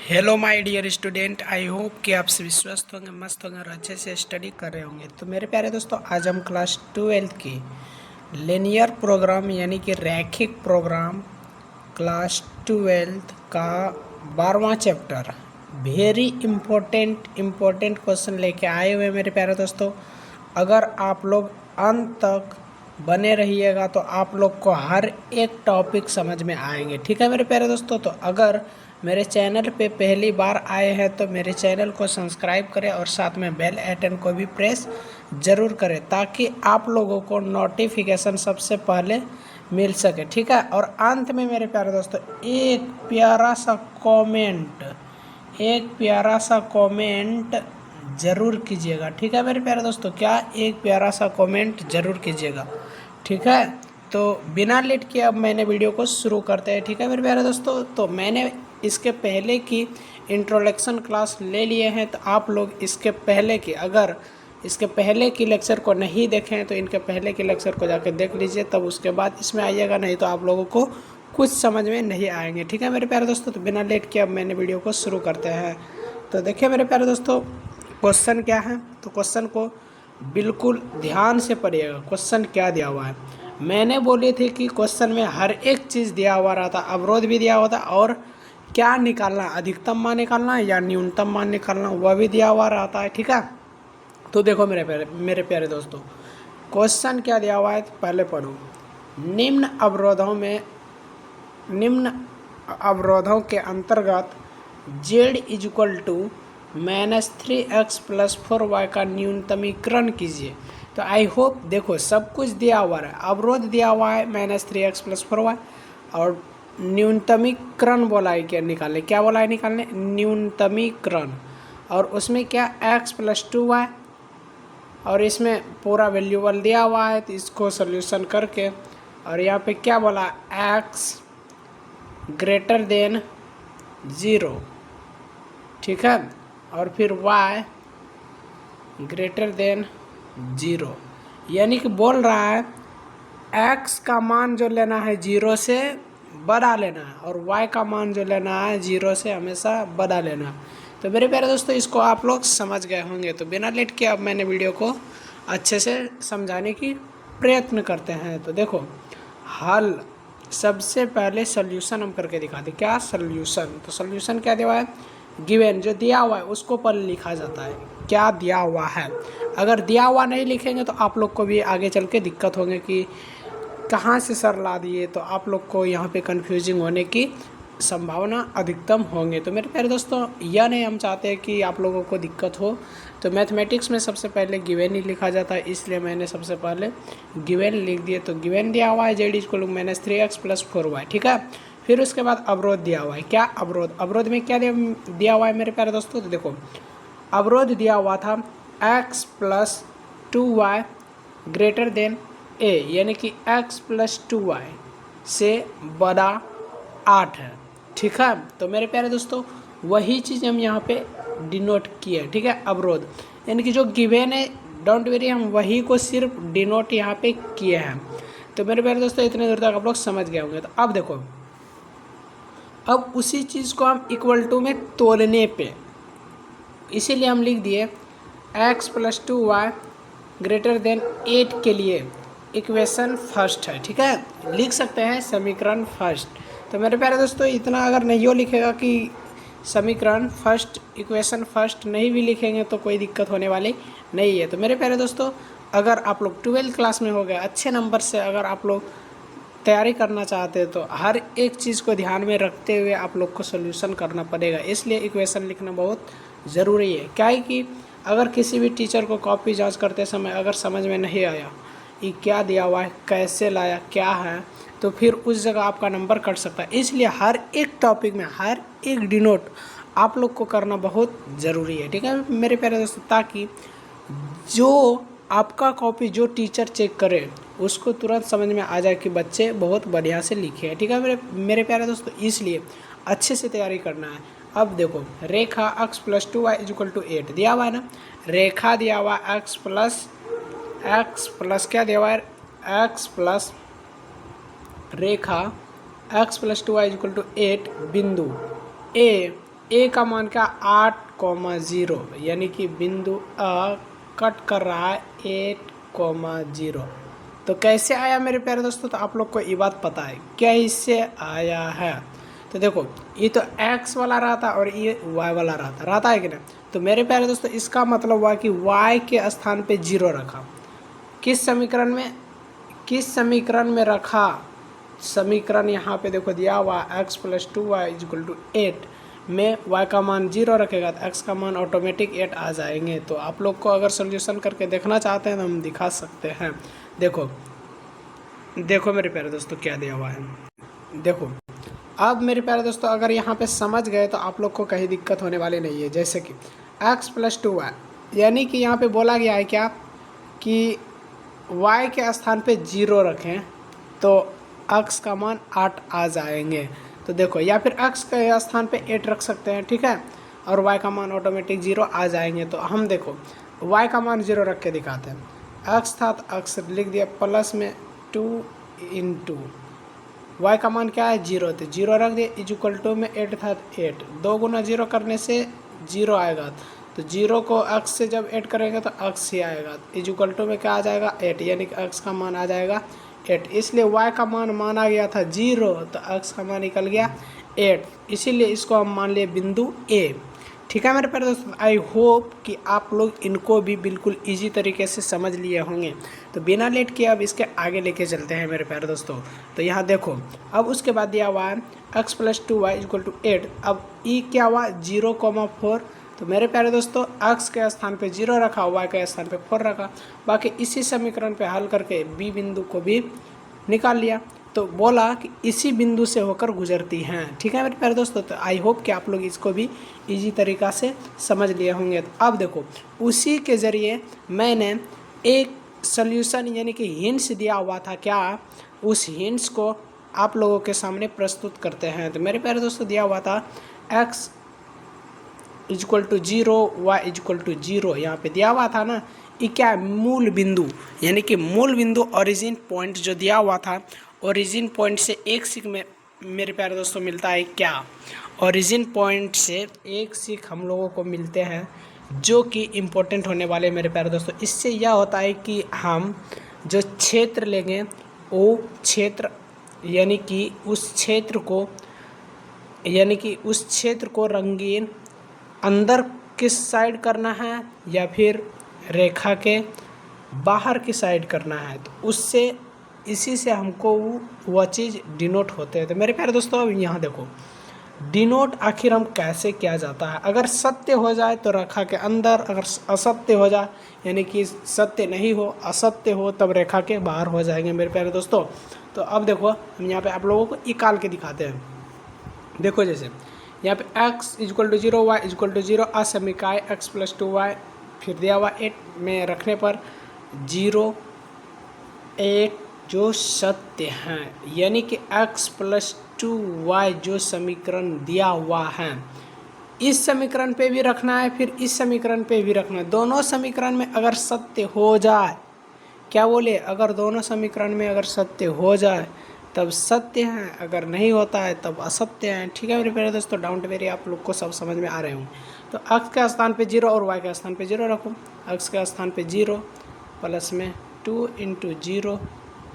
Hello my dear student, I hope कि आप सभी स्वस्थ होंगे, मस्त होंगे और अच्छे से स्टडी कर रहे होंगे। तो मेरे प्यारे दोस्तों, आज हम क्लास 12 की लिनियर प्रोग्राम यानी कि रैखिक प्रोग्राम क्लास 12 का 12वां चैप्टर वेरी इम्पोर्टेंट क्वेश्चन लेके आए हुए मेरे प्यारे दोस्तों। अगर आप लोग अंत तक बने रहिएगा तो आप लोग को हर एक टॉपिक समझ में आएंगे। ठीक है मेरे प्यारे दोस्तों, तो अगर मेरे चैनल पे पहली बार आए हैं तो मेरे चैनल को सब्सक्राइब करें और साथ में बेल आइकन को भी प्रेस ज़रूर करें ताकि आप लोगों को नोटिफिकेशन सबसे पहले मिल सके। ठीक है, और अंत में मेरे प्यारे दोस्तों एक प्यारा सा कमेंट ज़रूर कीजिएगा। ठीक है मेरे प्यारे दोस्तों, क्या एक प्यारा सा कमेंट ज़रूर कीजिएगा। ठीक है, तो बिना लेट किए अब मैंने वीडियो को शुरू करते हैं। ठीक है मेरे प्यारे दोस्तों, तो मैंने इसके पहले की इंट्रोडक्शन क्लास ले लिए हैं, तो आप लोग इसके पहले की अगर इसके पहले की लेक्चर को नहीं देखे हैं तो इनके पहले के लेक्चर को जाकर देख लीजिए, तब उसके बाद इसमें आइएगा, नहीं तो आप लोगों को कुछ समझ में नहीं आएंगे। ठीक है मेरे प्यारे दोस्तों, तो बिना लेट किए अब मैंने वीडियो को शुरू करते हैं। तो देखिए मेरे प्यारे दोस्तों, क्वेश्चन क्या है, तो क्वेश्चन को बिल्कुल ध्यान से पढ़िएगा। क्वेश्चन क्या दिया हुआ है, मैंने बोली थी कि क्वेश्चन में हर एक चीज़ दिया हुआ रहता, अवरोध भी दिया हुआ था और क्या निकालना, अधिकतम मान निकालना या न्यूनतम मान निकालना, वह भी दिया हुआ रहता है। ठीक है, तो देखो मेरे प्यारे दोस्तों, क्वेश्चन क्या दिया हुआ है, पहले पढ़ो। निम्न अवरोधों के अंतर्गत z इक्वल टू -3x+4y का न्यूनतमीकरण कीजिए। तो आई होप देखो सब कुछ दिया हुआ है, अवरोध दिया हुआ है -3x+4y और न्यूनतमीकरण बोला है क्या निकालने, क्या बोला है निकालने, न्यूनतमीकरण, और उसमें क्या x+2y और इसमें पूरा वैल्यूबल दिया हुआ है, तो इसको सोल्यूशन करके और यहाँ पे क्या बोला x ग्रेटर देन 0, ठीक है, और फिर y ग्रेटर देन 0, यानी कि बोल रहा है x का मान जो लेना है 0 से बड़ा लेना है और y का मान जो लेना है 0 से हमेशा बड़ा लेना है। तो मेरे प्यारे दोस्तों, इसको आप लोग समझ गए होंगे, तो बिना लेट के अब मैंने वीडियो को अच्छे से समझाने की प्रयत्न करते हैं। तो देखो हल, सबसे पहले सोल्यूशन हम करके दिखाते, क्या सोल्यूशन, तो सोल्यूशन क्या दिया हुआ है, गिवन जो दिया हुआ है उसको पहले लिखा जाता है, क्या दिया हुआ है। अगर दिया हुआ नहीं लिखेंगे तो आप लोग को भी आगे चल के दिक्कत होंगे कि कहाँ से सर ला दिए, तो आप लोग को यहाँ पे कंफ्यूजिंग होने की संभावना अधिकतम होंगे। तो मेरे प्यारे दोस्तों, यह नहीं हम चाहते हैं कि आप लोगों को दिक्कत हो, तो मैथमेटिक्स में सबसे पहले गिवन ही लिखा जाता है, इसलिए मैंने सबसे पहले गिवन लिख दिए। तो गिवन दिया हुआ है z इक्वल टू -3x+4y, ठीक है। फिर उसके बाद अवरोध दिया हुआ है, क्या अवरोध, अवरोध में क्या दिया हुआ है मेरे प्यारे दोस्तों, तो देखो अवरोध दिया हुआ था x+2y ग्रेटर देन a, यानी कि x+2y से बड़ा 8 है। ठीक है, तो मेरे प्यारे दोस्तों वही चीज़ हम यहाँ पे डिनोट किए। ठीक है, अवरोध यानी कि जो गिवन है, डोंट वेरी, हम वही को सिर्फ डिनोट यहाँ पे किए हैं। तो मेरे प्यारे दोस्तों इतने दूर तक आप लोग समझ गए होंगे। तो अब देखो, अब उसी चीज़ को हम इक्वल टू में तोड़ने पे, इसीलिए हम लिख दिए x+2y ग्रेटर देन 8 के लिए इक्वेशन फर्स्ट है। ठीक है, लिख सकते हैं समीकरण फर्स्ट। तो मेरे प्यारे दोस्तों इतना अगर नहीं हो लिखेगा कि समीकरण फर्स्ट, इक्वेशन फर्स्ट नहीं भी लिखेंगे तो कोई दिक्कत होने वाली नहीं है। तो मेरे प्यारे दोस्तों, अगर आप लोग 12th क्लास में हो गए अच्छे नंबर से, अगर आप लोग तैयारी करना चाहते हैं तो हर एक चीज़ को ध्यान में रखते हुए आप लोग को सोल्यूशन करना पड़ेगा, इसलिए इक्वेशन लिखना बहुत ज़रूरी है। क्या है कि अगर किसी भी टीचर को कॉपी जांच करते समय अगर समझ में नहीं आया ये क्या दिया हुआ है, कैसे लाया, क्या है, तो फिर उस जगह आपका नंबर कट सकता है। इसलिए हर एक टॉपिक में हर एक डिनोट आप लोग को करना बहुत ज़रूरी है। ठीक है मेरे प्यारे दोस्तों, ताकि जो आपका कॉपी जो टीचर चेक करे उसको तुरंत समझ में आ जाए कि बच्चे बहुत बढ़िया से लिखे हैं। ठीक है मेरे प्यारे दोस्तों, इसलिए अच्छे से तैयारी करना है। अब देखो रेखा x+2y इक्वल टू 8 दिया हुआ है ना, रेखा दिया हुआ x प्लस क्या दिया हुआ है, x प्लस रेखा x+2y इक्वल टू 8 बिंदु A ए का मान क्या 8,0 यानी कि बिंदु अ कट कर रहा है 8,0। तो कैसे आया मेरे प्यारे दोस्तों, तो आप लोग को ये बात पता है क्या इससे आया है। तो देखो ये तो x वाला रहा था और ये y वाला रहता है कि नहीं। तो मेरे प्यारे दोस्तों इसका मतलब हुआ कि y के स्थान पे 0 रखा। किस समीकरण में रखा, समीकरण यहाँ पे देखो दिया हुआ x + 2y = 8 में y का मान 0 रखेगा तो x का मान ऑटोमेटिक 8 आ जाएंगे। तो आप लोग को अगर सोल्यूशन करके देखना चाहते हैं तो हम दिखा सकते हैं। देखो मेरे प्यारे दोस्तों क्या दिया हुआ है। देखो अब मेरे प्यारे दोस्तों अगर यहाँ पे समझ गए तो आप लोग को कहीं दिक्कत होने वाली नहीं है। जैसे कि x + 2y यानी कि यहाँ पे बोला गया है क्या कि y के स्थान पे 0 रखें तो x का मान 8 आ जाएंगे। तो देखो या फिर x के स्थान पे 8 रख सकते हैं, ठीक है, और y का मान ऑटोमेटिक 0 आ जाएंगे। तो हम देखो y का मान 0 रख के दिखाते हैं। x था तो x लिख दिया प्लस में 2 × y का मान क्या है 0, तो 0 रख दिया = में 8 था तो 8, 2 × 0 करने से 0 आएगा। तो 0 को x से जब ऐड करेंगे तो x ही आएगा, = में क्या आ जाएगा 8, यानी कि x का मान आ जाएगा 8। इसलिए y का मान माना गया था 0 तो x का मान निकल गया 8, इसीलिए इसको हम मान लिए बिंदु A। ठीक है मेरे प्यारे दोस्तों, आई होप कि आप लोग इनको भी बिल्कुल इजी तरीके से समझ लिए होंगे। तो बिना लेट किए अब इसके आगे लेके चलते हैं मेरे प्यारे दोस्तों। तो यहाँ देखो अब उसके बाद दिया हुआ है x + 2y = 8। अब ई क्या हुआ 0,4। तो मेरे प्यारे दोस्तों x के स्थान पे 0 रखा, y के स्थान पे 4 रखा। बाकी इसी समीकरण पे हल करके b बिंदु को भी निकाल लिया। तो बोला कि इसी बिंदु से होकर गुजरती हैं। ठीक है मेरे प्यारे दोस्तों, तो आई होप कि आप लोग इसको भी इजी तरीक़ा से समझ लिए होंगे। तो अब देखो उसी के ज़रिए मैंने एक सॉल्यूशन यानी कि हिंट्स दिया हुआ था, क्या उस हिंट्स को आप लोगों के सामने प्रस्तुत करते हैं। तो मेरे प्यारे दोस्तों दिया हुआ था x = 0 y = 0, यहाँ पे दिया हुआ था ना। ये क्या मूल बिंदु यानी कि मूल बिंदु ओरिजिन पॉइंट जो दिया हुआ था, ओरिजिन पॉइंट से एक सीख में मेरे प्यारे दोस्तों मिलता है क्या, ओरिजिन पॉइंट से एक सीख हम लोगों को मिलते हैं जो कि इम्पोर्टेंट होने वाले मेरे प्यारे दोस्तों। इससे यह होता है कि हम जो क्षेत्र लेंगे वो क्षेत्र यानी कि उस क्षेत्र को रंगीन अंदर किस साइड करना है या फिर रेखा के बाहर की साइड करना है, तो उससे इसी से हमको वह चीज़ डिनोट होते हैं। तो मेरे प्यारे दोस्तों अब यहाँ देखो डिनोट आखिर हम कैसे किया जाता है। अगर सत्य हो जाए तो रेखा के अंदर, अगर असत्य हो जाए यानी कि सत्य नहीं हो असत्य हो तब रेखा के बाहर हो जाएंगे मेरे प्यारे दोस्तों। तो अब देखो हम यहाँ पे आप लोगों को निकाल के दिखाते हैं। देखो जैसे यहाँ पे x = 0 y = 0 असमीकाय x + 2y फिर दिया हुआ 8 में रखने पर 0 8 जो सत्य हैं, यानी कि x + 2y जो समीकरण दिया हुआ है इस समीकरण पे भी रखना है, फिर इस समीकरण पे भी रखना है। दोनों समीकरण में अगर सत्य हो जाए, क्या बोले, अगर दोनों समीकरण में अगर सत्य हो जाए तब सत्य हैं, अगर नहीं होता है तब असत्य हैं। ठीक है मेरे प्यारे दोस्तों, डाउट वेरी आप लोग को सब समझ में आ रहे होंगे। तो x के स्थान पे 0 और y के स्थान पे 0 रखो। x के स्थान पे 0 प्लस में 2 × 0,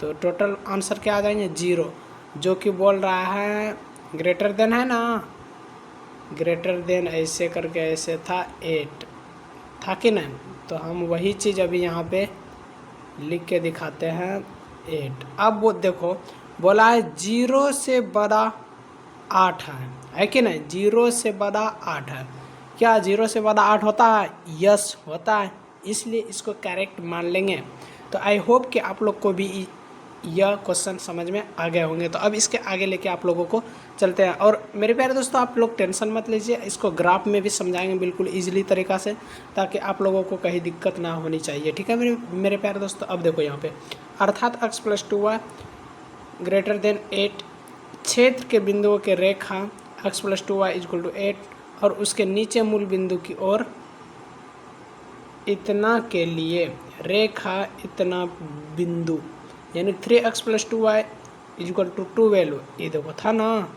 तो टोटल आंसर क्या आ जाएंगे 0, जो कि बोल रहा है ग्रेटर देन है ना, ग्रेटर देन ऐसे करके ऐसे था 8 था कि नहीं। तो हम वही चीज़ अभी यहाँ पे लिख के दिखाते हैं 8। अब वो देखो बोला है 0 से बड़ा 8 है कि नहीं, 0 से बड़ा 8 है। क्या 0 से बड़ा 8 होता है? यस होता है, इसलिए इसको करेक्ट मान लेंगे। तो आई होप कि आप लोग को भी यह क्वेश्चन समझ में आ गए होंगे। तो अब इसके आगे लेके आप लोगों को चलते हैं। और मेरे प्यारे दोस्तों आप लोग टेंशन मत लीजिए, इसको ग्राफ में भी समझाएंगे बिल्कुल ईजिली तरीक़ा से, ताकि आप लोगों को कहीं दिक्कत ना होनी चाहिए। ठीक है मेरे प्यारे दोस्तों, अब देखो यहाँ पे अर्थात x + 2y > 8 क्षेत्र के बिंदुओं के रेखा x + 2y = 8 और उसके नीचे मूल बिंदु की ओर इतना के लिए रेखा इतना बिंदु यानी 3x + 2y = 12। ये देखो था ना,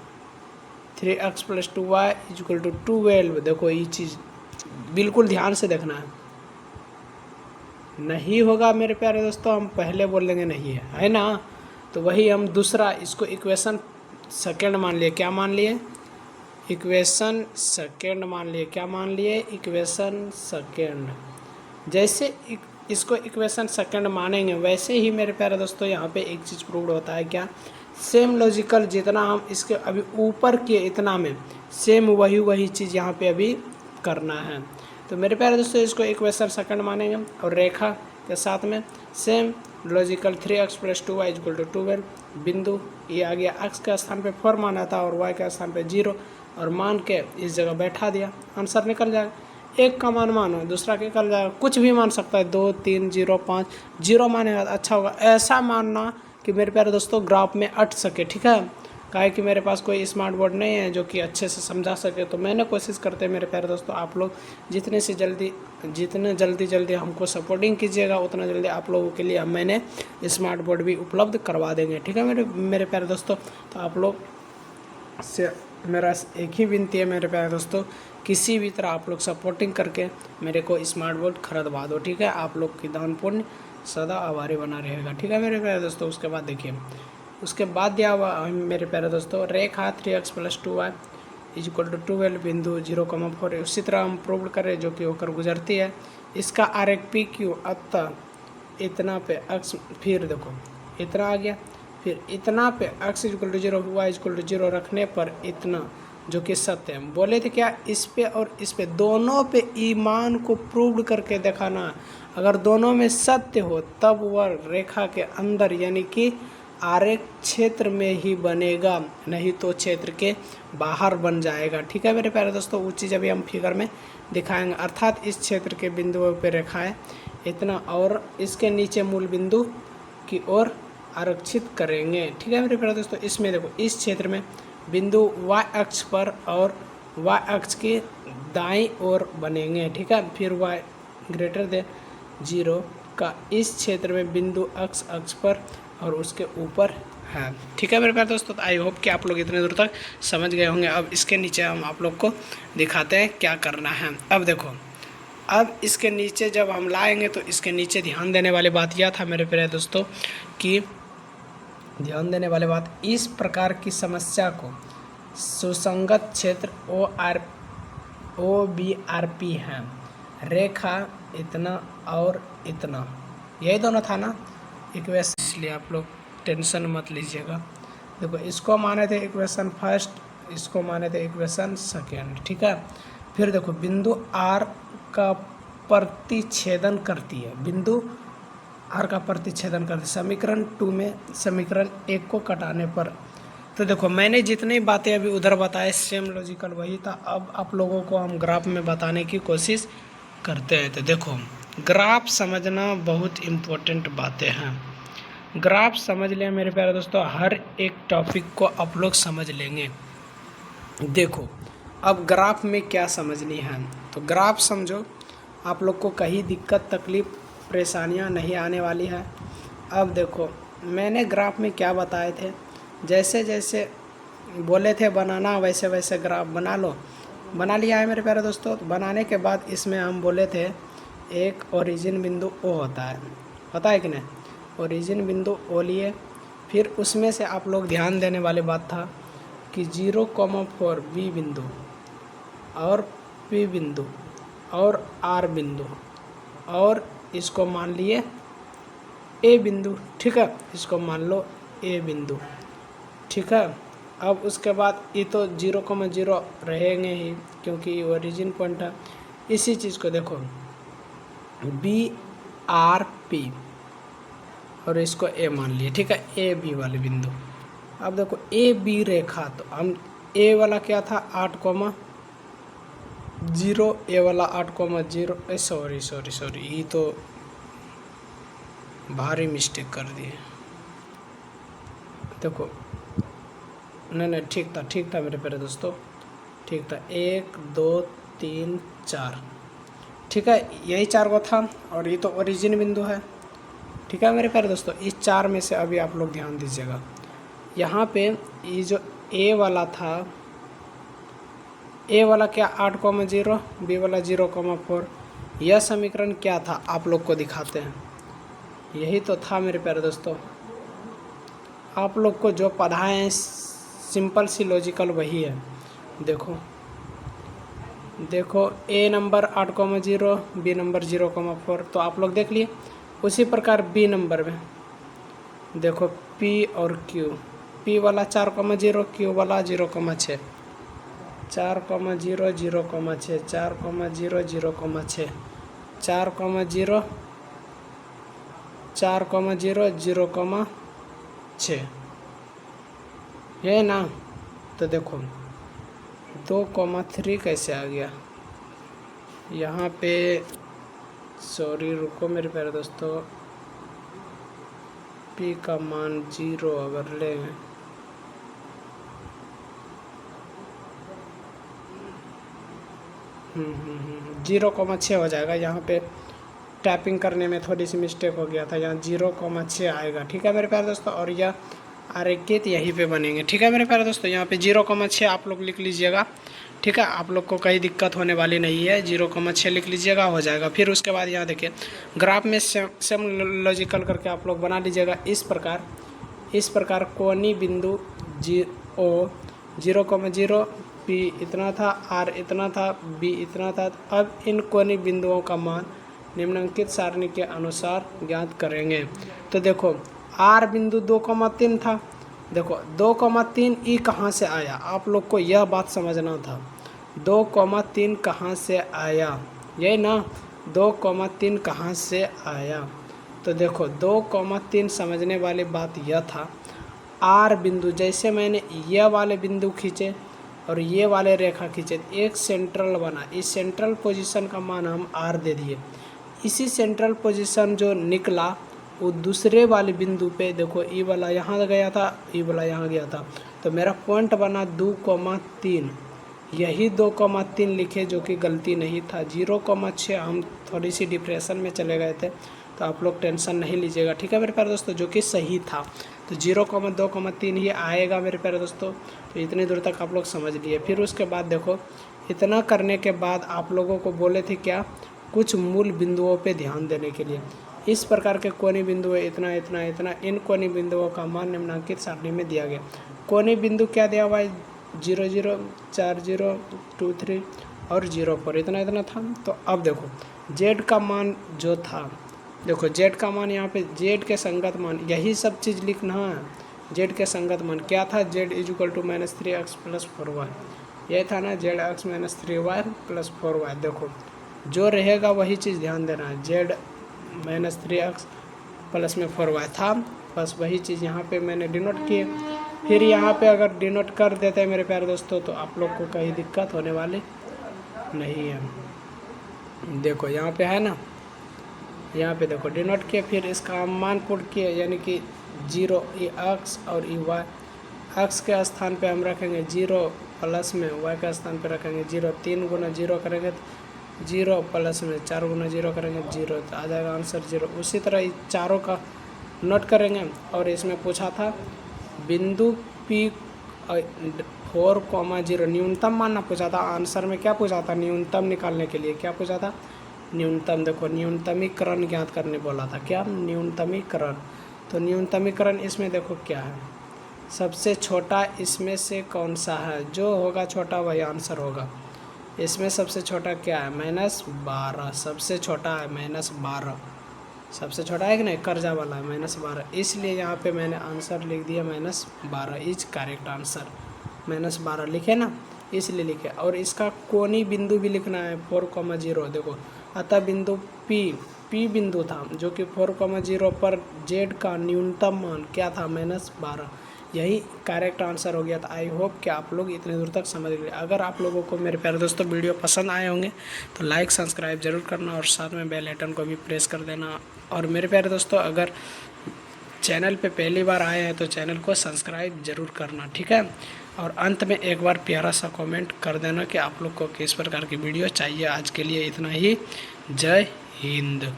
3x + 2y = 12। देखो ये चीज़ बिल्कुल ध्यान से देखना है। नहीं होगा मेरे प्यारे दोस्तों, हम पहले बोल देंगे नहीं है ना। तो वही हम दूसरा इसको इक्वेशन सेकेंड मान लिए। क्या मान लिए? इक्वेशन सेकेंड मान लिए। क्या मान लिए? Equation second. जैसे इसको इक्वेशन सेकेंड मानेंगे वैसे ही मेरे प्यारे दोस्तों यहाँ पे एक चीज़ प्रूव होता है। क्या? सेम लॉजिकल जितना हम इसके अभी ऊपर किए इतना में सेम वही चीज़ यहाँ पे अभी करना है। तो मेरे प्यारे दोस्तों इसको इक्वेशन सेकंड मानेंगे और रेखा के साथ में सेम लॉजिकल 3x + 2y = 12। बिंदु ये आ गया, x के स्थान पे 4 माना था और y के स्थान पे 0 और मान के इस जगह बैठा दिया, आंसर निकल जाएगा। एक का मान मानो, दूसरा के निकल जाएगा। कुछ भी मान सकता है, 2 3 0 5 0 मानेगा अच्छा होगा। ऐसा मानना कि मेरे प्यारे दोस्तों ग्राफ में अट सके, ठीक है। काहे कि मेरे पास कोई स्मार्ट बोर्ड नहीं है जो कि अच्छे से समझा सके, तो मैंने कोशिश करते हैं मेरे प्यारे दोस्तों आप लोग जितने जल्दी हमको सपोर्टिंग कीजिएगा उतना जल्दी आप लोगों के लिए मैंने स्मार्ट बोर्ड भी उपलब्ध करवा देंगे, ठीक है मेरे प्यारे दोस्तों। तो आप लोग से मेरा एक ही विनती है मेरे प्यारे दोस्तों, किसी भी तरह आप लोग सपोर्टिंग करके मेरे को स्मार्ट बोर्ड खरीदवा दो, ठीक है। आप लोग की दान पुण्य सदा आभारी बना रहेगा, ठीक है मेरे प्यारे दोस्तों। उसके बाद देखिए, उसके बाद दिया हुआ मेरे प्यारे दोस्तों रेखा 3x + 2y = 12 बिंदु 0,4। उसी तरह हम प्रूव करें जो कि होकर गुजरती है। इसका आरेख PQ अतः इतना पे x, फिर देखो इतना आ गया, फिर इतना पे x = 0 y = 0 रखने पर इतना जो कि सत्य है। बोले थे क्या? इस पे और इस पे दोनों पे ईमान को प्रूव करके दिखाना। अगर दोनों में सत्य हो तब वह रेखा के अंदर यानी कि आरेख क्षेत्र में ही बनेगा, नहीं तो क्षेत्र के बाहर बन जाएगा, ठीक है मेरे प्यारे दोस्तों। वो चीज़ अभी हम फिगर में दिखाएंगे। अर्थात इस क्षेत्र के बिंदुओं पे रेखा है इतना और इसके नीचे मूल बिंदु की ओर आरक्षित करेंगे, ठीक है मेरे प्यारे दोस्तों। इसमें देखो इस क्षेत्र में बिंदु y अक्ष पर और y अक्ष के दाईं ओर बनेंगे, ठीक है। फिर y > 0 का इस क्षेत्र में बिंदु x अक्ष पर और उसके ऊपर है, ठीक है मेरे प्यारे दोस्तों। तो आई होप कि आप लोग इतने दूर तक समझ गए होंगे। अब इसके नीचे हम आप लोग को दिखाते हैं क्या करना है। अब देखो, अब इसके नीचे जब हम लाएंगे तो इसके नीचे ध्यान देने वाली बात यह था मेरे प्यारे दोस्तों कि ध्यान देने वाली बात, इस प्रकार की समस्या को सुसंगत क्षेत्र OBRP है। रेखा इतना और इतना, यही दोनों था ना इक्वेशन, इसलिए आप लोग टेंशन मत लीजिएगा। देखो इसको माने थे इक्वेशन फर्स्ट, इसको माने थे इक्वेशन सेकेंड, ठीक है। फिर देखो बिंदु R का प्रतिच्छेदन करती है, बिंदु R का प्रतिच्छेदन करती है समीकरण 2 में समीकरण 1 को कटाने पर। तो देखो मैंने जितनी बातें अभी उधर बताए सेम लॉजिकल वही था। अब आप लोगों को हम ग्राफ में बताने की कोशिश करते हैं। तो देखो ग्राफ समझना बहुत इम्पोर्टेंट बातें हैं। ग्राफ समझ लें मेरे प्यारे दोस्तों, हर एक टॉपिक को आप लोग समझ लेंगे। देखो अब ग्राफ में क्या समझनी है, तो ग्राफ समझो, आप लोग को कहीं दिक्कत तकलीफ परेशानियां नहीं आने वाली है। अब देखो मैंने ग्राफ में क्या बताए थे, जैसे जैसे बोले थे बनाना वैसे वैसे ग्राफ बना लो, बना लिया है मेरे प्यारे दोस्तों। तो बनाने के बाद इसमें हम बोले थे एक ओरिजिन बिंदु O होता है, पता है कि नहीं? ओरिजिन बिंदु O लिए, फिर उसमें से आप लोग ध्यान देने वाली बात था कि 0,4 B बिंदु और P बिंदु और R बिंदु और इसको मान लिए A बिंदु, ठीक है। इसको मान लो A बिंदु, ठीक है। अब उसके बाद ये तो 0,0 रहेंगे ही क्योंकि ओरिजिन पॉइंट है। इसी चीज़ को देखो BRP और इसको A मान लिए, ठीक है, AB वाले बिंदु। अब देखो AB रेखा, तो हम A वाला क्या था 8,0, A वाला 8,0, सॉरी ये तो भारी मिस्टेक कर दिए। देखो नहीं ठीक था मेरे प्यारे दोस्तों, ठीक था। 1 2 3 4, ठीक है, यही 4 को था और ये तो ओरिजिन बिंदु है, ठीक है मेरे प्यारे दोस्तों। इस 4 में से अभी आप लोग ध्यान दीजिएगा, यहाँ पे ये जो A वाला था ए वाला क्या 8,0, बी वाला 0,4। यह समीकरण क्या था आप लोग को दिखाते हैं। यही तो था मेरे प्यारे दोस्तों, आप लोग को जो पढ़ाए हैं सिंपल सी लॉजिकल वही है। देखो ए नंबर 8,0, बी नंबर 0,4, तो आप लोग देख लिए। उसी प्रकार बी नंबर में देखो पी और क्यू, पी वाला 4,0, क्यू वाला 0,6, 4,0, 0,6, 4,0, 0,6, 4,0, 4,0, 0,6, ये ना। तो देखो 2,3 कैसे आ गया यहाँ पे। सॉरी रुको मेरे प्यारे दोस्तों, पी का मान 0 अगर लें 0,6 हो जाएगा। यहाँ पे टाइपिंग करने में थोड़ी सी मिस्टेक हो गया था, यहाँ 0,6 आएगा। ठीक है मेरे प्यारे दोस्तों, और यह आरेखित यहीं पे बनेंगे। ठीक है मेरे प्यारे दोस्तों, यहाँ पे 0,6 आप लोग लिख लीजिएगा। ठीक है, आप लोग को कहीं दिक्कत होने वाली नहीं है, 0,6 लिख लीजिएगा, हो जाएगा। फिर उसके बाद यहाँ देखिए ग्राफ में सेम लॉजिकल करके आप लोग बना लीजिएगा इस प्रकार कोनी बिंदु O 0,0, P इतना था, R इतना था, B इतना था। अब इन कोनी बिंदुओं का मान निम्नलिखित सारणी के अनुसार ज्ञात करेंगे। तो देखो R बिंदु 2,3 था। देखो 2,3 ई कहाँ से आया, आप लोग को यह बात समझना था। 2,3 कहाँ से आया, यही ना, 2,3 कहाँ से आया। तो देखो 2,3 समझने वाली बात यह था, आर बिंदु जैसे मैंने यह वाले बिंदु खींचे और ये वाले रेखा खींचे, एक सेंट्रल बना। इस सेंट्रल पोजीशन का मान हम आर दे दिए। इसी सेंट्रल पोजीशन जो निकला वो दूसरे वाले बिंदु पे देखो ई वाला यहाँ गया था, ई वाला यहाँ गया था, तो मेरा पॉइंट बना 2,3। यही 2,3 लिखे जो कि गलती नहीं था। 0,6 हम थोड़ी सी डिप्रेशन में चले गए थे, तो आप लोग टेंशन नहीं लीजिएगा। ठीक है मेरे प्यारे दोस्तों, जो कि सही था। तो 0,2,3 ही आएगा मेरे प्यारे दोस्तों। तो इतनी दूर तक आप लोग समझ लिए। फिर उसके बाद देखो इतना करने के बाद आप लोगों को बोले थे क्या, कुछ मूल बिंदुओं पे ध्यान देने के लिए। इस प्रकार के कोनी बिंदु है इतना इतना इतना, इन कोनी बिंदुओं का मान निम्नलिखित सारणी में दिया गया। कोनी बिंदु क्या दिया हुआ है, 0, 0, 4, 0, 2, 3 और 0, 4 इतना इतना था। तो अब देखो जेड का मान जो था, देखो जेड का मान यहाँ पे जेड के संगत मान, यही सब चीज़ लिखना है। जेड के संगत मान क्या था, Z equal to -3x + 4y, यह था ना, जेड x - 3y + 4y। देखो जो रहेगा वही चीज़ ध्यान देना है, जेड -3x प्लस में 4y था, बस वही चीज़ यहाँ पे मैंने डिनोट किए। फिर यहाँ पे अगर डिनोट कर देते हैं मेरे प्यारे दोस्तों तो आप लोग को कहीं दिक्कत होने वाली नहीं है। देखो यहाँ पे है ना, यहाँ पे देखो डिनोट किए, फिर इसका मान पुट किए, यानी कि 0 ई एक्स और ई वाई। एक्स के स्थान पे हम रखेंगे 0 प्लस में, वाई के स्थान पे रखेंगे 0। 3 गुना 0 करेंगे 0 प्लस में 4 गुना 0 करेंगे 0, तो आ जाएगा आंसर 0। उसी तरह चारों का नोट करेंगे। और इसमें पूछा था बिंदु P 4,0 न्यूनतम मानना पूछा था। आंसर में क्या पूछा था, न्यूनतम निकालने के लिए क्या पूछा था, न्यूनतम। देखो न्यूनतमीकरण ज्ञात करने बोला था, क्या, न्यूनतमीकरण। तो न्यूनतमीकरण इसमें देखो क्या है, सबसे छोटा इसमें से कौन सा है, जो होगा छोटा वही आंसर होगा। इसमें सबसे छोटा क्या है, -12, सबसे छोटा है -12, सबसे छोटा है कि नहीं, कर्जा वाला है -12, इसलिए यहाँ पे मैंने आंसर लिख दिया -12 इज करेक्ट आंसर। -12 लिखे ना, इसलिए लिखे। और इसका कोनी बिंदु भी लिखना है 4,0। देखो अतः बिंदु P बिंदु था जो कि 4,0 पर जेड का न्यूनतम मान क्या था, -12, यही करेक्ट आंसर हो गया था। आई होप कि आप लोग इतने दूर तक समझ गए। अगर आप लोगों को मेरे प्यारे दोस्तों वीडियो पसंद आए होंगे तो लाइक सब्सक्राइब जरूर करना और साथ में बेल आइकन को भी प्रेस कर देना। और मेरे प्यारे दोस्तों अगर चैनल पे पहली बार आए हैं तो चैनल को सब्सक्राइब जरूर करना, ठीक है। और अंत में एक बार प्यारा सा कमेंट कर देना कि आप लोग को किस प्रकार की वीडियो चाहिए। आज के लिए इतना ही, जय हिंद।